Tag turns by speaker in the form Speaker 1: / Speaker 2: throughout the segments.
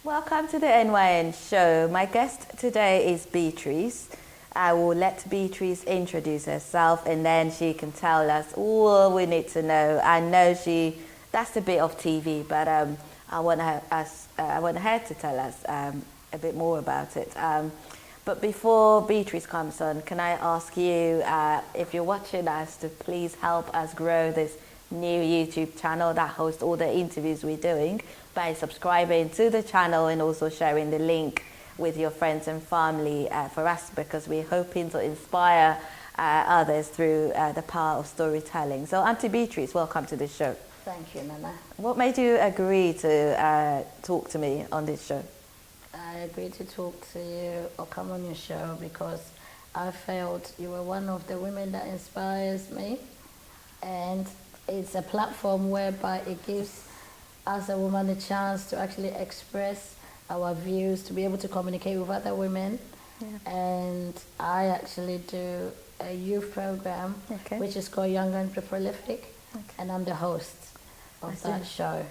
Speaker 1: Welcome to the NYN Show. My guest today is Beatrice. I will let Beatrice introduce herself and then she can tell us all we need to know. I know that's a bit of TV, but I want her to tell us a bit more about it. But before Beatrice comes on, can I ask you, if you're watching us, to please help us grow this new YouTube channel that hosts all the interviews we're doing by subscribing to the channel and also sharing the link with your friends and family for us, because we're hoping to inspire others through the power of storytelling. So Auntie Beatrice, welcome to the show.
Speaker 2: Thank you, Nana.
Speaker 1: What made you agree to talk to me on this show?
Speaker 2: I agreed to talk to you or come on your show because I felt you were one of the women that inspires me, and it's a platform whereby it gives us a woman a chance to actually express our views, to be able to communicate with other women. Yeah. And I actually do a youth program, which is called Young and Prolific, and I'm the host of that show.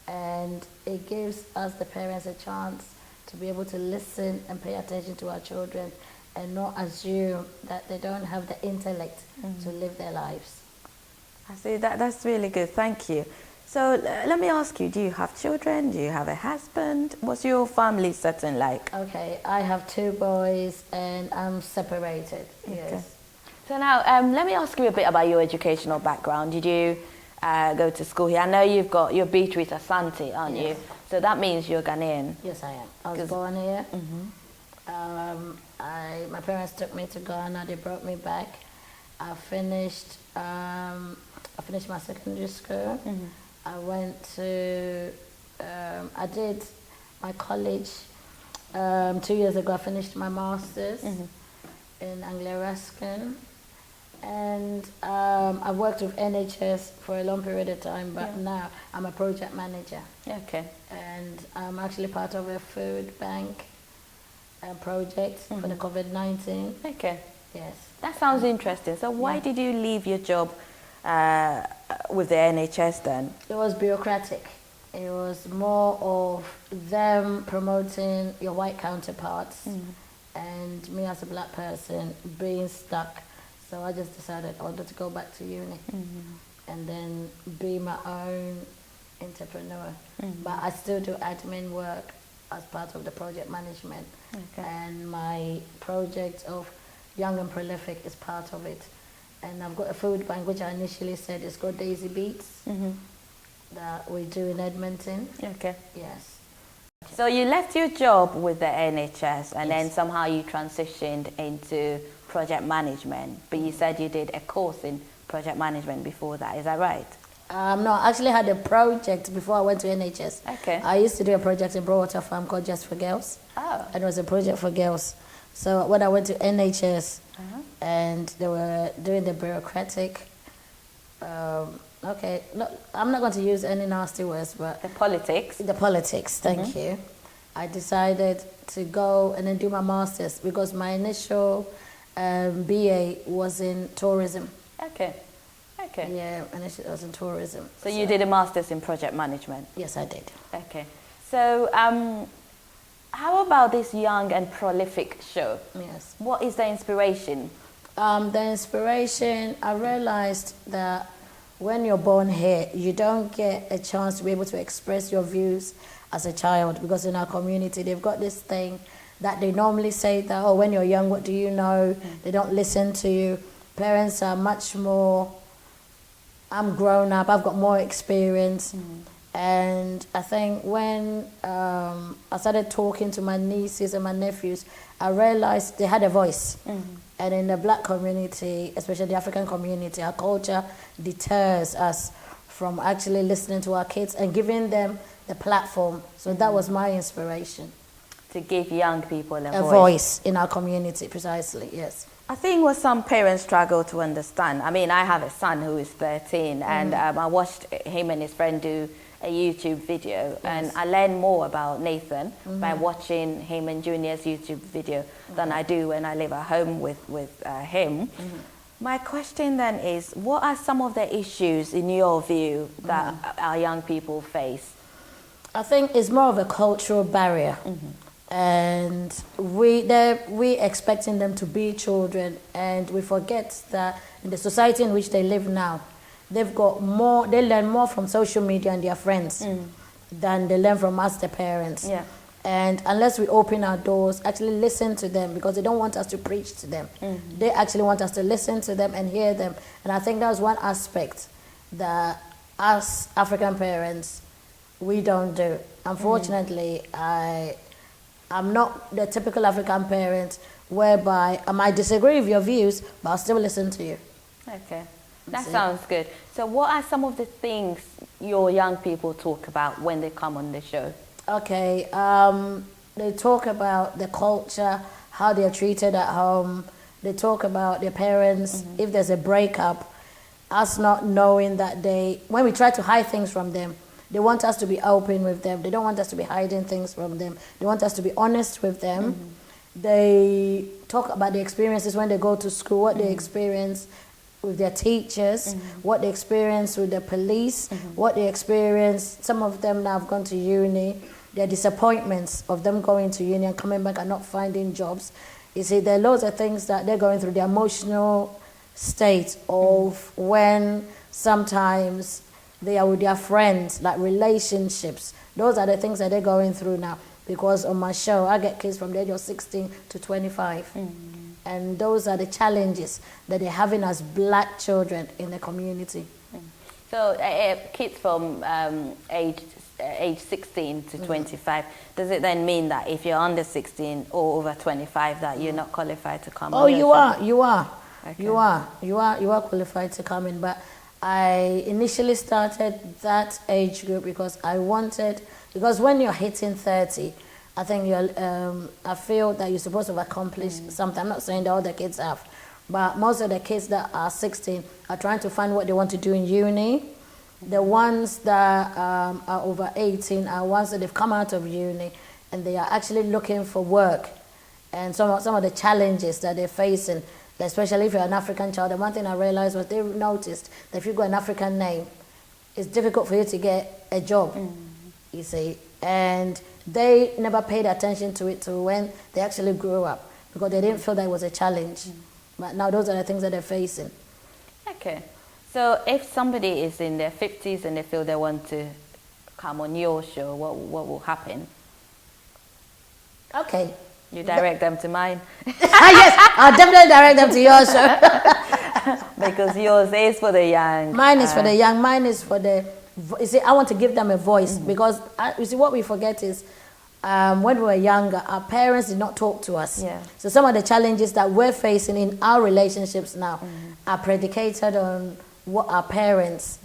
Speaker 2: And it gives us, the parents, a chance to be able to listen and pay attention to our children and not assume that they don't have the intellect to live their lives.
Speaker 1: I see, that's really good, thank you. So let me ask you, do you have children? Do you have a husband? What's your family setting like?
Speaker 2: Okay, I have 2 boys and I'm separated, yes.
Speaker 1: So now, let me ask you a bit about your educational background. Did you go to school here? I know you're Beatrice Asante, aren't you? So that means you're Ghanaian.
Speaker 2: Yes, I am. I was born here. My parents took me to Ghana. They brought me back. I finished my secondary school. I went to, I did my college 2 years ago. I finished my master's in Anglo-Ruskin. And I worked with NHS for a long period of time, but now I'm a project manager.
Speaker 1: Okay.
Speaker 2: And I'm actually part of a food bank project for the COVID-19.
Speaker 1: Okay.
Speaker 2: Yes.
Speaker 1: That sounds interesting. So why did you leave your job with the NHS then?
Speaker 2: It was bureaucratic. It was more of them promoting your white counterparts and me as a black person being stuck. So I just decided I wanted to go back to uni and then be my own entrepreneur. But I still do admin work as part of the project management. And my project of Young and Prolific is part of it. And I've got a food bank, which I initially said is called Daisy Beats, that we do in Edmonton.
Speaker 1: Okay.
Speaker 2: Yes.
Speaker 1: So you left your job with the NHS and then somehow you transitioned into project management, but you said you did a course in project management before that, is that right?
Speaker 2: No, I actually had a project before I went to NHS.
Speaker 1: Okay.
Speaker 2: I used to do a project in Broadwater Farm called Just for Girls.
Speaker 1: Oh.
Speaker 2: And it was a project for girls. So when I went to NHS and they were doing the bureaucratic, okay, no, I'm not going to use any nasty words, but...
Speaker 1: The politics.
Speaker 2: The politics, thank you. I decided to go and then do my master's because my initial BA was in tourism.
Speaker 1: Okay. Okay.
Speaker 2: Yeah, and it was in tourism.
Speaker 1: So you did a master's in project management?
Speaker 2: Yes, I did.
Speaker 1: Okay. So how about this Young and Prolific show?
Speaker 2: Yes.
Speaker 1: What is the inspiration?
Speaker 2: The inspiration, I realized that when you're born here, you don't get a chance to be able to express your views as a child, because in our community, they've got this thing that they normally say that, oh, when you're young, what do you know? They don't listen to you. Parents are much more, I'm grown up, I've got more experience. And I think when I started talking to my nieces and my nephews, I realized they had a voice. And in the black community, especially the African community, our culture deters us from actually listening to our kids and giving them the platform. So that was my inspiration.
Speaker 1: To give young people
Speaker 2: a voice in our community, precisely, yes.
Speaker 1: I think what some parents struggle to understand, I mean, I have a son who is 13 and I watched him and his friend do a YouTube video and I learned more about Nathan by watching him and Junior's YouTube video than I do when I live at home with him. My question then is, what are some of the issues in your view that our young people face?
Speaker 2: I think it's more of a cultural barrier. And we expecting them to be children, and we forget that in the society in which they live now, they learn more from social media and their friends than they learn from us, the parents.
Speaker 1: Yeah.
Speaker 2: And unless we open our doors, actually listen to them, because they don't want us to preach to them. They actually want us to listen to them and hear them. And I think that's one aspect that us African parents, we don't do. Unfortunately, I'm not the typical African parent whereby I might disagree with your views, but I'll still listen to you.
Speaker 1: Okay, that sounds good. So what are some of the things your young people talk about when they come on the show?
Speaker 2: Okay, they talk about the culture, how they're treated at home. They talk about their parents, if there's a breakup, us not knowing that when we try to hide things from them, they want us to be open with them. They don't want us to be hiding things from them. They want us to be honest with them. They talk about the experiences when they go to school, what they experience with their teachers, what they experience with the police, what they experience. Some of them now have gone to uni. Their disappointments of them going to uni and coming back and not finding jobs. You see, there are loads of things that they're going through, the emotional state of when sometimes they are with their friends, like relationships. Those are the things that they're going through now. Because on my show, I get kids from the age of 16 to 25. And those are the challenges that they're having as black children in the community.
Speaker 1: So kids from age 16 to 25, does it then mean that if you're under 16 or over 25 that you're not qualified to come?
Speaker 2: Oh, you are.
Speaker 1: Okay.
Speaker 2: You are qualified to come in. But I initially started that age group because when you're hitting 30, I think I feel that you're supposed to have accomplished something. I'm not saying that all the kids have, but most of the kids that are 16 are trying to find what they want to do in uni. The ones that are over 18 are ones that they've come out of uni and they are actually looking for work. And some of the challenges that they're facing, especially if you're an African child. And one thing I realized was they noticed that if you've got an African name, it's difficult for you to get a job, you see. And they never paid attention to it till when they actually grew up, because they didn't feel that it was a challenge. But now those are the things that they're facing.
Speaker 1: Okay. So if somebody is in their 50s and they feel they want to come on your show, what will happen?
Speaker 2: Okay.
Speaker 1: You direct them to mine?
Speaker 2: Yes, I'll definitely direct them to your show.
Speaker 1: Because yours is for the young.
Speaker 2: Mine is for the young. Mine is for the... You see, I want to give them a voice because, you see, what we forget is when we were younger, our parents did not talk to us.
Speaker 1: Yeah.
Speaker 2: So some of the challenges that we're facing in our relationships now are predicated on what our parents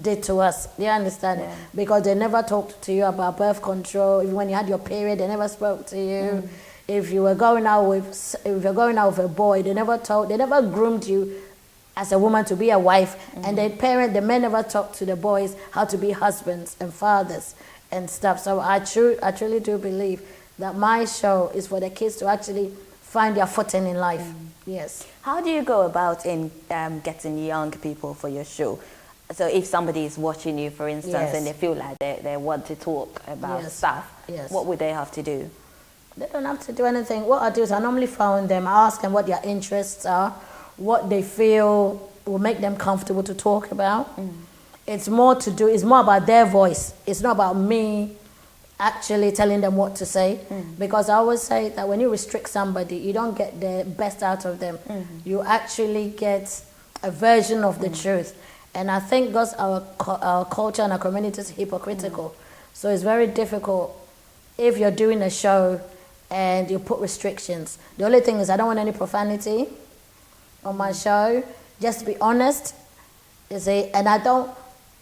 Speaker 2: did to us. Do you understand?
Speaker 1: Yeah.
Speaker 2: Because they never talked to you about birth control. Even when you had your period, they never spoke to you. If you were going out with a boy, they never groomed you as a woman to be a wife. And the men never talked to the boys how to be husbands and fathers and stuff. So I truly do believe that my show is for the kids to actually find their footing in life. Yes.
Speaker 1: How do you go about in getting young people for your show? So if somebody is watching you, for instance, and they feel like they want to talk about stuff, what would they have to do?
Speaker 2: They don't have to do anything. What I do is I normally phone them, I ask them what their interests are, what they feel will make them comfortable to talk about. It's more about their voice. It's not about me actually telling them what to say. Because I always say that when you restrict somebody, you don't get the best out of them. You actually get a version of the truth. And I think because our culture and our community is hypocritical. So it's very difficult if you're doing a show and you put restrictions. The only thing is I don't want any profanity on my show. Just be honest, you see, and I don't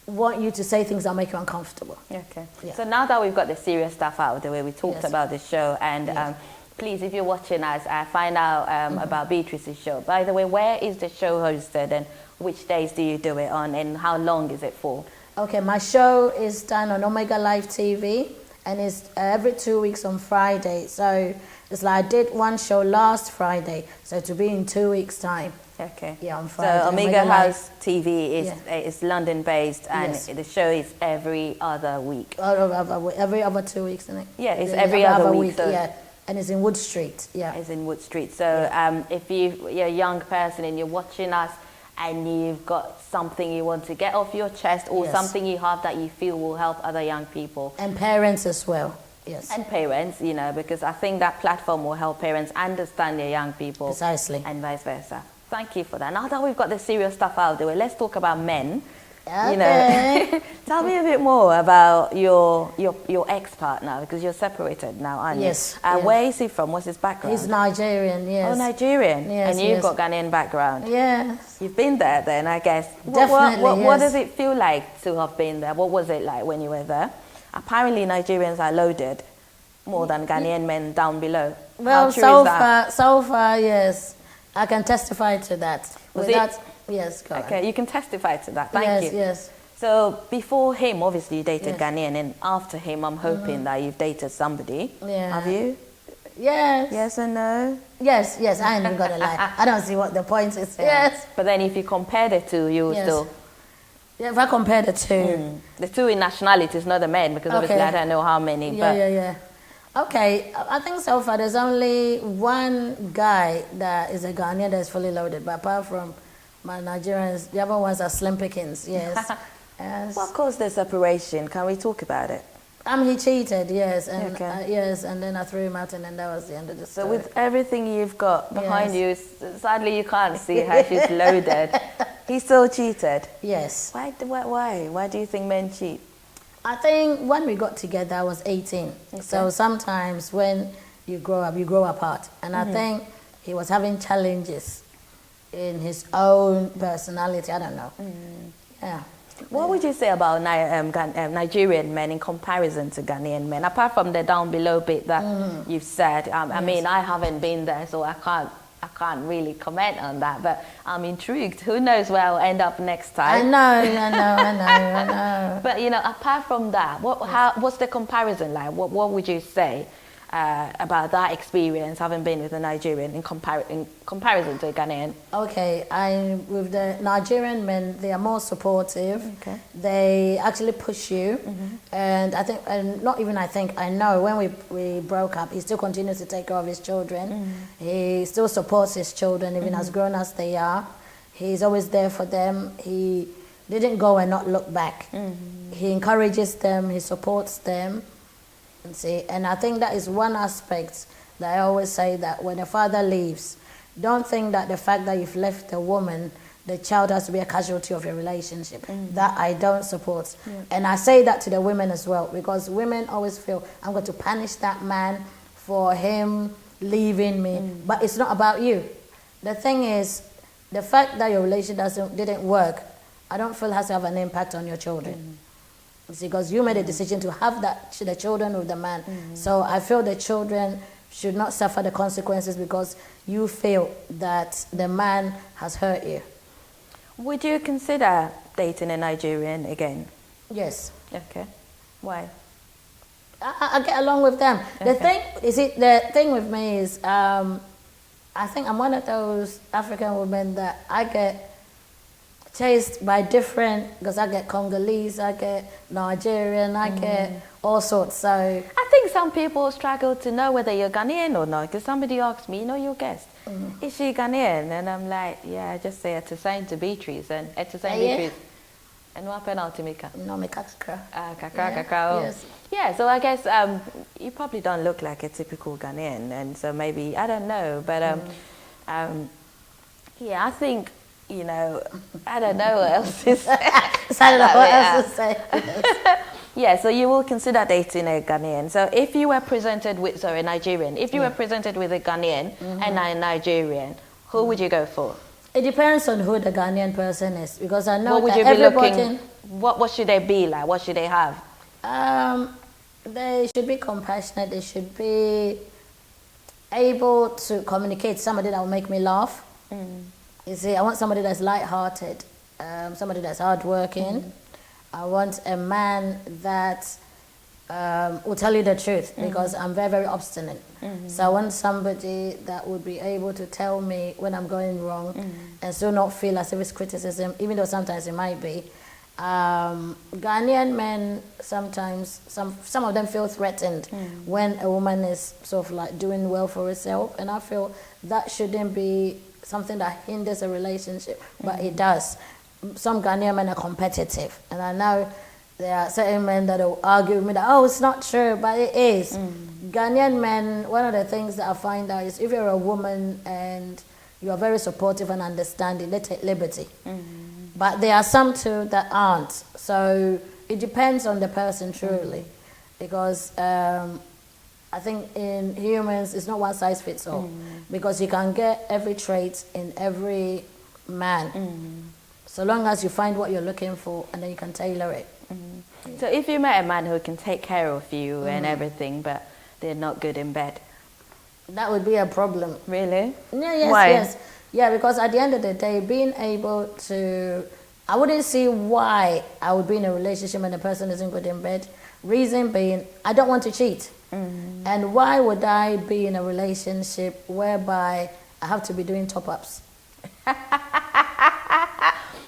Speaker 2: want you to say things that make you uncomfortable.
Speaker 1: Okay.
Speaker 2: Yeah.
Speaker 1: So now that we've got the serious stuff out of the way, we talked about the show, and please, if you're watching us, find out about Beatrice's show. By the way, where is the show hosted, and which days do you do it on, and how long is it for? Okay,
Speaker 2: my show is done on Omega Live TV, and it's every 2 weeks on Friday. So it's like I did one show last Friday, so to be in 2 weeks' time.
Speaker 1: Okay.
Speaker 2: Yeah, on
Speaker 1: So
Speaker 2: Friday.
Speaker 1: Omega House TV is London based, and
Speaker 2: Yes.
Speaker 1: the show is every other week.
Speaker 2: Every other 2 weeks, isn't it?
Speaker 1: Yeah, it's every other week. So
Speaker 2: yeah, and it's in Wood Street. Yeah.
Speaker 1: it's in Wood Street. So if you're a young person and you're watching us and you've got something you want to get off your chest, or something you have that you feel will help other young people.
Speaker 2: And parents as well. Yes.
Speaker 1: And parents, you know, because I think that platform will help parents understand their young people.
Speaker 2: Precisely.
Speaker 1: And vice versa. Thank you for that. Now that we've got the serious stuff out of the way, let's talk about men.
Speaker 2: Okay.
Speaker 1: You know, tell me a bit more about your ex-partner, because you're separated now, aren't you?
Speaker 2: Yes.
Speaker 1: Where is he from? What's his background?
Speaker 2: He's Nigerian, yes.
Speaker 1: Oh, Nigerian.
Speaker 2: Yes,
Speaker 1: and you've got Ghanaian background.
Speaker 2: Yes.
Speaker 1: You've been there then, I guess.
Speaker 2: Definitely,
Speaker 1: What does it feel like to have been there? What was it like when you were there? Apparently Nigerians are loaded more than Ghanaian men down below.
Speaker 2: Well,
Speaker 1: How true is that?
Speaker 2: so far, yes. I can testify to that. Yes, go
Speaker 1: Okay,
Speaker 2: on.
Speaker 1: you can testify to that. Thank you.
Speaker 2: Yes.
Speaker 1: So before him, obviously you dated
Speaker 2: Yes.
Speaker 1: Ghanaian, and after him, I'm hoping that you've dated somebody.
Speaker 2: Yeah.
Speaker 1: Have you?
Speaker 2: Yes.
Speaker 1: Yes or no?
Speaker 2: Yes, I ain't even gonna lie. I don't see what the point is. Yes.
Speaker 1: But then if you compare the two, you will
Speaker 2: Yes.
Speaker 1: still...
Speaker 2: Yeah, if I compare the two.
Speaker 1: The two in nationalities, not the men, because obviously
Speaker 2: Okay.
Speaker 1: I don't know how many.
Speaker 2: Yeah. Okay, I think so far there's only one guy that is a Ghanaian that's fully loaded, but apart from my Nigerians, the other ones are slim pickings, yes. Yes.
Speaker 1: What caused the separation? Can we talk about it?
Speaker 2: He cheated, yes, and
Speaker 1: Okay.
Speaker 2: yes, and then I threw him out, and then that was the end of the story.
Speaker 1: So with everything you've got behind
Speaker 2: Yes.
Speaker 1: you, sadly you can't see how she's loaded. He still cheated.
Speaker 2: Yes.
Speaker 1: Why? Why do you think men cheat?
Speaker 2: I think when we got together, I was 18.
Speaker 1: Okay.
Speaker 2: So sometimes when you grow up, you grow apart. And I think he was having challenges in his own personality. I don't know. Yeah.
Speaker 1: What would you say about Nigerian men in comparison to Ghanaian men? Apart from the down below bit that you've said, I mean, I haven't been there, so I can't really comment on that. But I'm intrigued. Who knows where I'll end up next time?
Speaker 2: I know.
Speaker 1: But you know, apart from that, what's the comparison like? What would you say about that experience, having been with a Nigerian in comparison to a Ghanaian?
Speaker 2: Okay, with the Nigerian men, they are more supportive.
Speaker 1: Okay.
Speaker 2: They actually push you, and I think, and not even I think, I know when we broke up, he still continues to take care of his children. He still supports his children, even as grown as they are. He's always there for them. He didn't go and not look back. He encourages them. He supports them. And I think that is one aspect that I always say, that when a father leaves, don't think that the fact that you've left the woman, the child has to be a casualty of your relationship. That I don't support. And I say that to the women as well, because women always feel, I'm going to punish that man for him leaving me. But it's not about you. The thing is, the fact that your relationship didn't work, I don't feel has to have an impact on your children. Because you made a decision to have the children with the man. So I feel the children should not suffer the consequences because you feel that the man has hurt you.
Speaker 1: Would you consider dating a Nigerian again?
Speaker 2: Yes.
Speaker 1: Okay. Why?
Speaker 2: I get along with them.
Speaker 1: Okay.
Speaker 2: The thing with me is, I think I'm one of those African women that I get chased by different, because I get Congolese, I get Nigerian, I get all sorts. So
Speaker 1: I think some people struggle to know whether you're Ghanaian or not, because somebody asked me, you know, your guest, is she Ghanaian? And I'm like, yeah, I just say Etisain to Beatrice, and Etisain Beatrice. And what penalty maker?
Speaker 2: no, me kakra.
Speaker 1: Kakra.
Speaker 2: Yes.
Speaker 1: Yeah, so I guess you probably don't look like a typical Ghanaian, and so maybe, I don't know, but yeah, I think, you know, I don't know what else to say.
Speaker 2: I don't know what else to say.
Speaker 1: Yeah, so you will consider dating a Ghanaian. So if you were presented with, a Nigerian, if you were presented with a Ghanaian and a Nigerian, who would you go for?
Speaker 2: It depends on who the Ghanaian person is, because I know
Speaker 1: What would
Speaker 2: that
Speaker 1: you be
Speaker 2: everybody...
Speaker 1: looking, what should they be like? What should they have?
Speaker 2: They should be compassionate. They should be able to communicate. Somebody that will make me laugh. You see, I want somebody that's light-hearted, somebody that's hardworking. I want a man that will tell you the truth because I'm very, very obstinate. So I want somebody that would be able to tell me when I'm going wrong and still not feel as if it's criticism, even though sometimes it might be. Ghanaian men sometimes, some of them feel threatened when a woman is sort of like doing well for herself, and I feel that shouldn't be something that hinders a relationship, but it does. Some Ghanaian men are competitive, and I know there are certain men that will argue with me that, oh, it's not true, but it is. Ghanaian men, one of the things that I find out is if you're a woman and you are very supportive and understanding, they take liberty. But there are some too that aren't. So it depends on the person truly. Because I think in humans, it's not one size fits all. Because you can get every trait in every man. So long as you find what you're looking for and then you can tailor it.
Speaker 1: So if you met a man who can take care of you and everything, but they're not good in bed,
Speaker 2: that would be a problem.
Speaker 1: Really?
Speaker 2: Yeah, yes,
Speaker 1: Why?
Speaker 2: yes. Yeah, because at the end of the day, being able to, I wouldn't see why I would be in a relationship when the person isn't good in bed. Reason being, I don't want to cheat. And why would I be in a relationship whereby I have to be doing top-ups?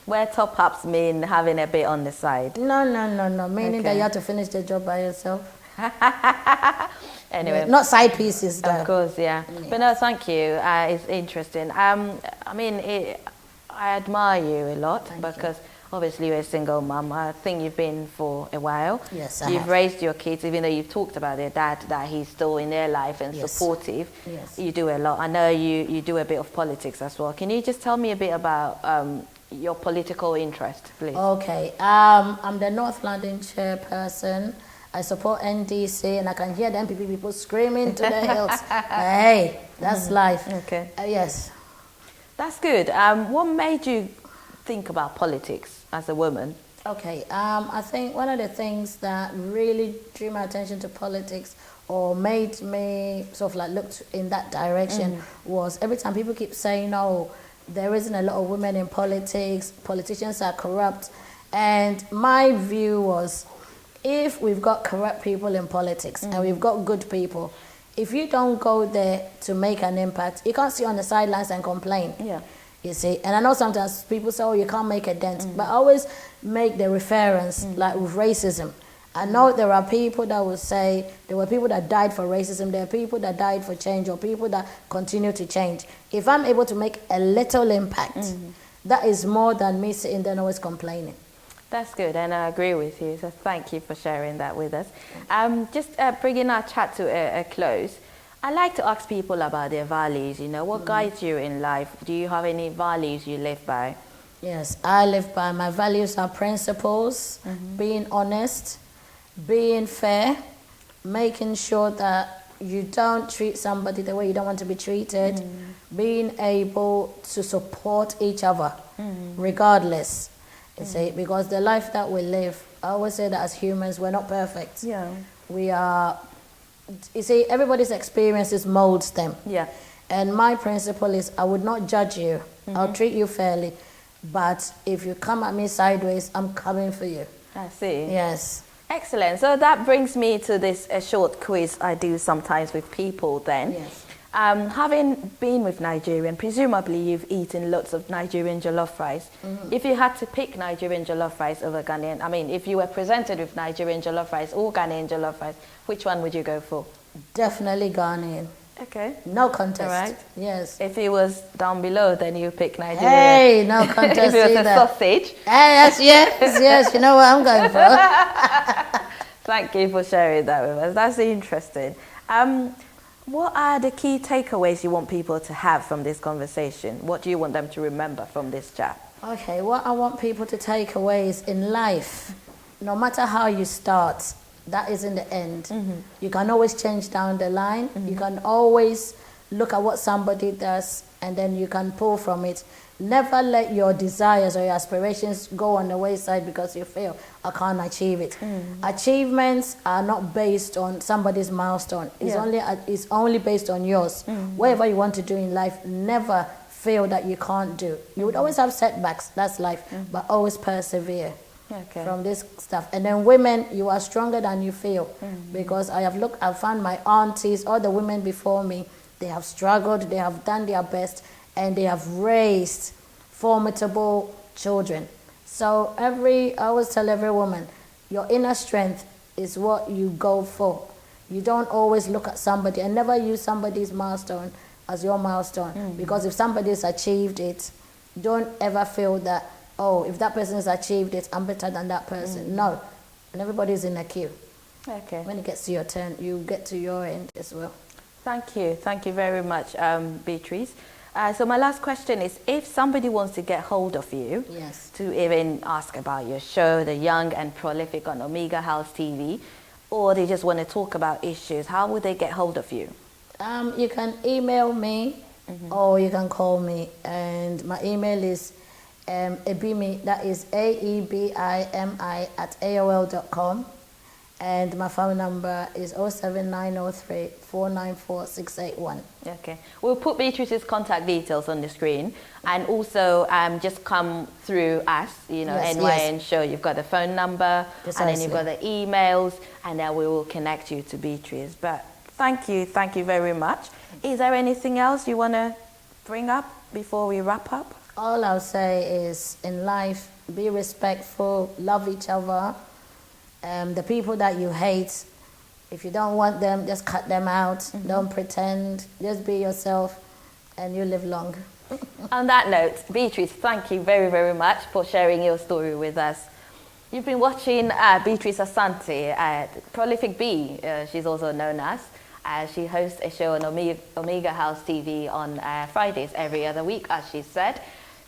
Speaker 1: Where top-ups mean having a bit on the side.
Speaker 2: No. Meaning that you have to finish the job by yourself.
Speaker 1: Anyway.
Speaker 2: Not side pieces, though.
Speaker 1: Of course, yeah. But no, thank you. It's interesting. I mean, I admire you a lot because obviously you're a single mum. I think you've been for a while.
Speaker 2: Yes,
Speaker 1: You've raised your kids, even though you've talked about their dad, that he's still in their life and supportive.
Speaker 2: Yes.
Speaker 1: You do a lot. I know you do a bit of politics as well. Can you just tell me a bit about your political interest, please?
Speaker 2: Okay. I'm the North London chairperson. I support NDC, and I can hear the MPP people screaming to the hills. Hey, that's life.
Speaker 1: Okay.
Speaker 2: Yes.
Speaker 1: That's good. What made you think about politics as a woman?
Speaker 2: Okay. I think one of the things that really drew my attention to politics or made me sort of like look in that direction was every time people keep saying, oh, there isn't a lot of women in politics, politicians are corrupt. And my view was, if we've got corrupt people in politics and we've got good people, if you don't go there to make an impact, you can't sit on the sidelines and complain.
Speaker 1: Yeah.
Speaker 2: You see, and I know sometimes people say, oh, you can't make a dent, but I always make the reference, like with racism. I know there are people that will say there were people that died for racism, there are people that died for change, or people that continue to change. If I'm able to make a little impact, that is more than me sitting there and always complaining.
Speaker 1: That's good, and I agree with you, so thank you for sharing that with us. Just bringing our chat to a close, I like to ask people about their values, you know, what guides you in life? Do you have any values you live by?
Speaker 2: Yes, I live by, my values are principles, being honest, being fair, making sure that you don't treat somebody the way you don't want to be treated, being able to support each other, regardless. You see, because the life that we live, I always say that as humans, we're not perfect.
Speaker 1: Yeah.
Speaker 2: We are, you see, everybody's experiences molds them.
Speaker 1: Yeah.
Speaker 2: And my principle is I would not judge you. I'll treat you fairly. But if you come at me sideways, I'm coming for you.
Speaker 1: I see.
Speaker 2: Yes.
Speaker 1: Excellent. So that brings me to this short quiz I do sometimes with people then.
Speaker 2: Yes.
Speaker 1: Having been with Nigerian, presumably you've eaten lots of Nigerian jollof rice. If you had to pick Nigerian jollof rice over Ghanaian, I mean, if you were presented with Nigerian jollof rice or Ghanaian jollof rice, which one would you go for?
Speaker 2: Definitely Ghanaian.
Speaker 1: Okay.
Speaker 2: No contest.
Speaker 1: All right.
Speaker 2: Yes.
Speaker 1: If it was down below, then you pick Nigerian.
Speaker 2: Hey, no contest
Speaker 1: If it was
Speaker 2: either.
Speaker 1: a sausage.
Speaker 2: Hey, yes, you know what I'm going for.
Speaker 1: Thank you for sharing that with us. That's interesting. What are the key takeaways you want people to have from this conversation? What do you want them to remember from this chat?
Speaker 2: Okay, what I want people to take away is in life, no matter how you start, that isn't the end. You can always change down the line. You can always look at what somebody does and then you can pull from it. Never let your desires or your aspirations go on the wayside because you feel, I can't achieve it. Achievements are not based on somebody's milestone. It's only based on yours. Whatever you want to do in life, never feel that you can't do. You would always have setbacks, that's life, but always persevere.
Speaker 1: Okay.
Speaker 2: from this stuff. And then women, you are stronger than you feel, because I've found my aunties, all the women before me, they have struggled, they have done their best, and they have raised formidable children. So I always tell every woman, your inner strength is what you go for. You don't always look at somebody, and never use somebody's milestone as your milestone. Because if somebody's achieved it, don't ever feel that, oh, if that person has achieved it, I'm better than that person. No. And everybody's in a queue.
Speaker 1: Okay.
Speaker 2: When it gets to your turn, you get to your end as well.
Speaker 1: Thank you. Thank you very much, Beatrice. So my last question is, if somebody wants to get hold of you,
Speaker 2: Yes.
Speaker 1: to even ask about your show, The Young and Prolific on Omega House TV, or they just want to talk about issues, how would they get hold of you?
Speaker 2: You can email me, or you can call me. And my email is ebimi, that is AEBIMI @AOL.com. And my phone number is 07903 494 681.
Speaker 1: Okay. We'll put Beatrice's contact details on the screen, and also just come through us,
Speaker 2: Yes,
Speaker 1: NYN Show. You've got the phone number,
Speaker 2: Precisely.
Speaker 1: and then you've got the emails, and then we will connect you to Beatrice. But thank you very much. Is there anything else you want to bring up before we wrap up?
Speaker 2: All I'll say is, in life, be respectful, love each other. The people that you hate, if you don't want them, just cut them out. Don't pretend. Just be yourself, and you live long.
Speaker 1: On that note, Beatrice, thank you very much for sharing your story with us. You've been watching Beatrice Asante, Prolific Bea, she's also known as. She hosts a show on Omega House TV on Fridays every other week, as she said.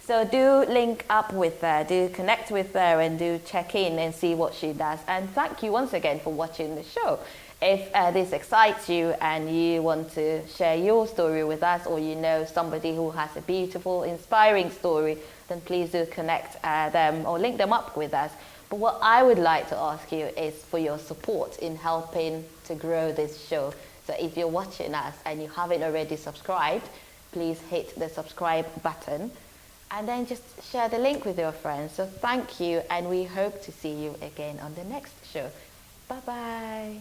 Speaker 1: So do link up with her, do connect with her, and do check in and see what she does. And thank you once again for watching the show. If this excites you and you want to share your story with us, or you know somebody who has a beautiful, inspiring story, then please do connect them or link them up with us. But what I would like to ask you is for your support in helping to grow this show. So if you're watching us and you haven't already subscribed, please hit the subscribe button. And then just share the link with your friends. So thank you, and we hope to see you again on the next show. Bye-bye.